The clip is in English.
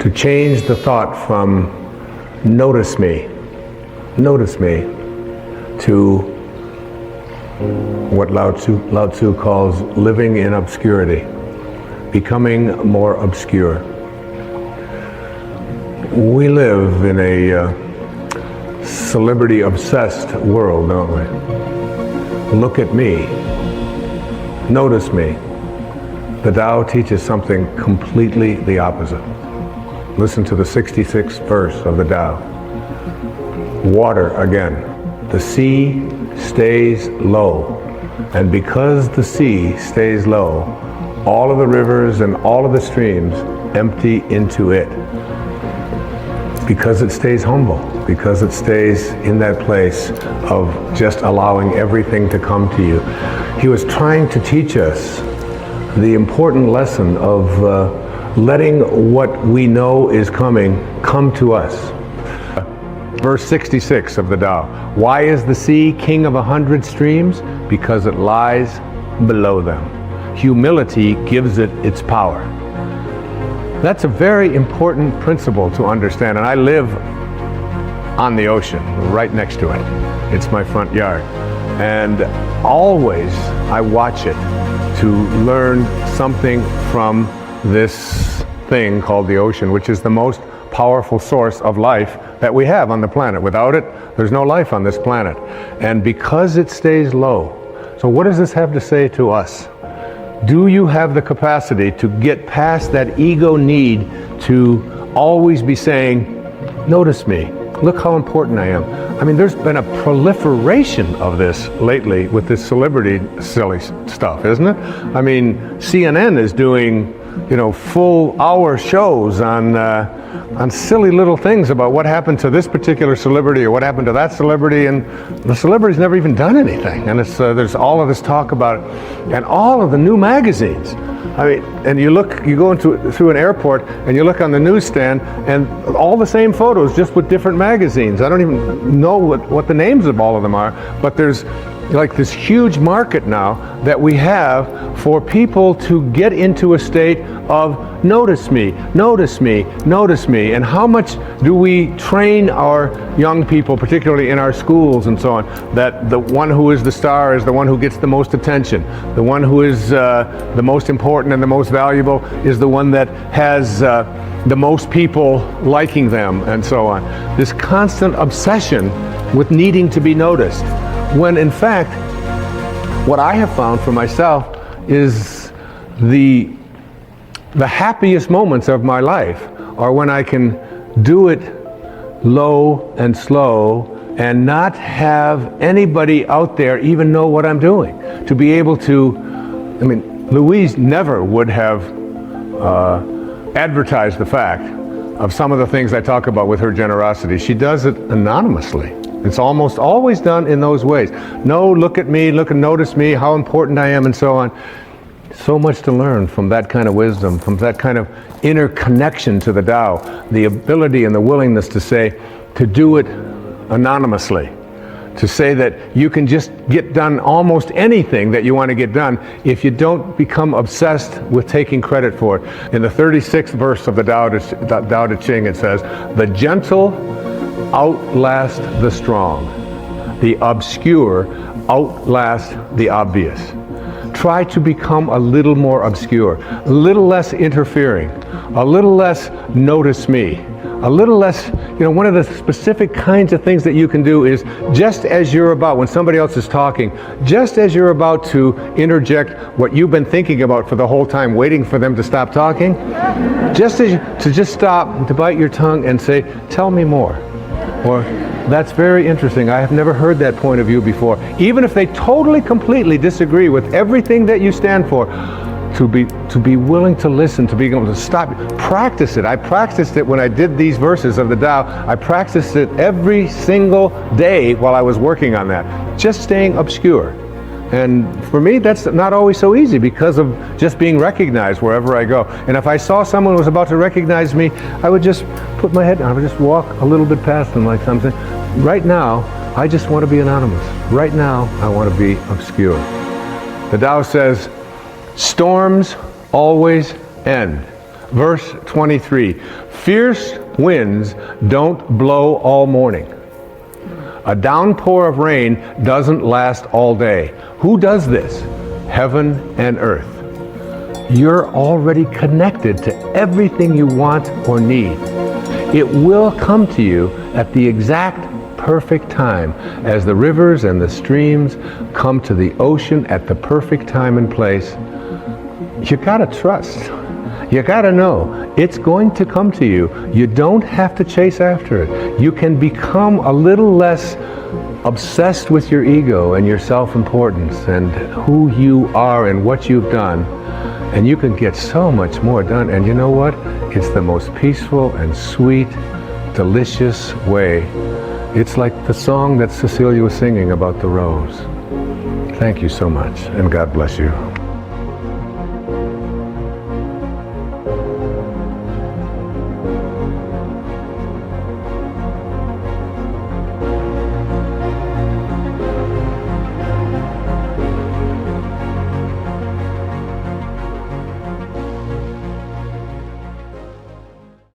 to change the thought from notice me, to what Lao Tzu calls living in obscurity, becoming more obscure. We live in a celebrity-obsessed world, don't we? Look at me. Notice me. The Tao teaches something completely the opposite. Listen to the 66th verse of the Tao. Water again. The sea stays low. And because the sea stays low, all of the rivers and all of the streams empty into it. Because it stays humble, because it stays in that place of just allowing everything to come to you. He was trying to teach us the important lesson of letting what we know is coming come to us. Verse 66 of the Tao. Why is the sea king of 100 streams? Because it lies below them. Humility gives it its power. That's a very important principle to understand, and I live on the ocean, right next to it. It's my front yard. And always I watch it to learn something from this thing called the ocean, which is the most powerful source of life that we have on the planet. Without it, there's no life on this planet. And because it stays low, so what does this have to say to us? Do you have the capacity to get past that ego need to always be saying, notice me, look how important I am? I mean, there's been a proliferation of this lately with this celebrity silly stuff, isn't it? I mean, CNN is doing, full hour shows on silly little things about what happened to this particular celebrity or what happened to that celebrity, and the celebrity's never even done anything. And it's there's all of this talk about it, and all of the new magazines. I mean, and you go through an airport and you look on the newsstand, and all the same photos, just with different magazines. I don't even know what the names of all of them are, but there's like this huge market now that we have for people to get into a state of notice me, notice me, notice me. And how much do we train our young people, particularly in our schools and so on, that the one who is the star is the one who gets the most attention. The one who is the most important and the most valuable is the one that has the most people liking them, and so on. This constant obsession with needing to be noticed. When in fact, what I have found for myself is the happiest moments of my life are when I can do it low and slow and not have anybody out there even know what I'm doing. To be able to, I mean, Louise never would have advertised the fact of some of the things I talk about with her generosity. She does it anonymously. It's almost always done in those ways. No, look at me, look and notice me, how important I am, and so on. So much to learn from that kind of wisdom, from that kind of inner connection to the Tao, the ability and the willingness to do it anonymously, to say that you can just get done almost anything that you want to get done if you don't become obsessed with taking credit for it. In the 36th verse of the Tao Te Ching, it says, "The gentle outlast the strong. The obscure outlast the obvious." Try to become a little more obscure, a little less interfering, a little less notice me, a little less, one of the specific kinds of things that you can do is just as you're about, when somebody else is talking, just as you're about to interject what you've been thinking about for the whole time, waiting for them to stop talking, just stop, to bite your tongue and say, tell me more. Or, that's very interesting. I have never heard that point of view before. Even if they totally, completely disagree with everything that you stand for, to be willing to listen, to be able to stop. Practice it. I practiced it when I did these verses of the Tao. I practiced it every single day while I was working on that. Just staying obscure. And for me, that's not always so easy because of just being recognized wherever I go. And if I saw someone who was about to recognize me, I would just put my head down. I would just walk a little bit past them like something. Right now, I just want to be anonymous. Right now, I want to be obscure. The Tao says, storms always end. Verse 23, fierce winds don't blow all morning. A downpour of rain doesn't last all day. Who does this? Heaven and earth. You're already connected to everything you want or need. It will come to you at the exact perfect time, as the rivers and the streams come to the ocean at the perfect time and place. You gotta trust. You gotta know it's going to come to you. You don't have to chase after it. You can become a little less obsessed with your ego and your self-importance and who you are and what you've done, and you can get so much more done. And you know what? It's the most peaceful and sweet, delicious way. It's like the song that Cecilia was singing about the rose. Thank you so much, and God bless you.